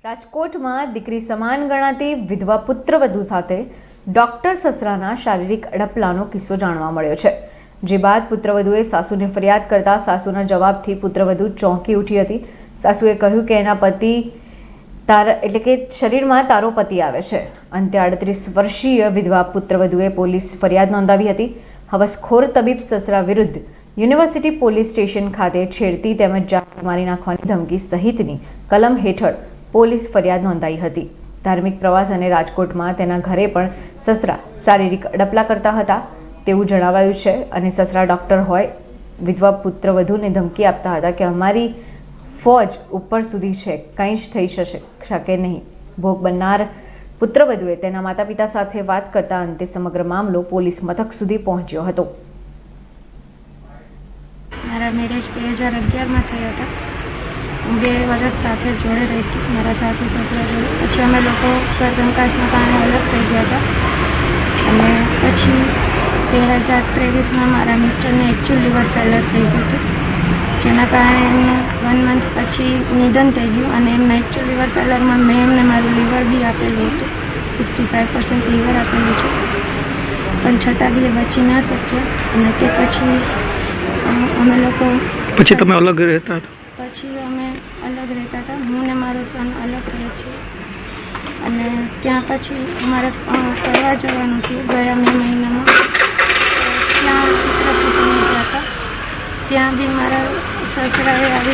રાજકોટમાં દીકરી સમાન ગણાતી વિધવા પુત્રવધુ સાથે ડોક્ટર સસરાના શારીરિક અડપલાનો કિસ્સો જાણવા મળ્યો છે। જે બાદ પુત્રવધુએ સાસુને ફરિયાદ કરતા સાસુના જવાબથી પુત્રવધુ ચોંકી ઉઠી હતી। સાસુએ કહ્યું કે એના પતિ શરીરમાં તારો પતિ આવે છે। અંતે 38 વર્ષીય વિધવા પુત્રવધુએ પોલીસ ફરિયાદ નોંધાવી હતી। હવસખોર તબીબ સસરા વિરુદ્ધ યુનિવર્સિટી પોલીસ સ્ટેશન ખાતે છેડતી તેમજ જાન મારી નાખવાની ધમકી સહિતની કલમ હેઠળ પોલીસ ફરિયાદ નોંધાઈ હતી। ધાર્મિક પ્રવાસ અને રાજકોટમાં તેના ઘરે પણ સસરા શારીરિક અડપલા કરતા હતા તેવું જણાવાયું છે અને સસરા ડૉક્ટર હોય વિધવા પુત્રવધુને ધમકી આપતા હતા કે અમારી ફોજ ઉપર સુધી છે, કંઈ જ થઈ શકે નહીં। ભોગ બનનાર પુત્રવધુએ તેના માતા પિતા સાથે વાત કરતા અંતે સમગ્ર મામલો પોલીસ મથક સુધી પહોંચ્યો હતો। મારા મેરેજ 2011માં થયા હતા। હું 2 વર્ષ સાથે જોડે રહી હતી મારા સાસુ સસરા જોડે। પછી અમે લોકો ઘર કંકાસના કારણે અલગ થઈ ગયા હતા અને પછી 2023માં મારા મિસ્ટરને એકચ્યુઅલ લીવર ફેલર થઈ ગયું હતું, જેના કારણે એમનું 1 મંથ પછી નિધન થઈ ગયું અને એમના એકચ્યુઅલ લીવર ફેલરમાં મેં એમને મારું લીવર બી આપેલું હતું, 65% લીવર આપેલું છે, પણ છતાં બી એ બચી ના શક્યા અને તે પછી અમે લોકો પછી તમે અલગ રહેતા હતા? પછી અમે અલગ રહેતા હતા, હું ને મારો સન અલગ રહે છે અને ત્યાં પછી અમારે ફરવા જવાનું થયું ગયા મે મહિનામાં। ત્યાં ચિત્રકૂટમાં ગયા હતા, ત્યાં બી મારા સસરાએ આવી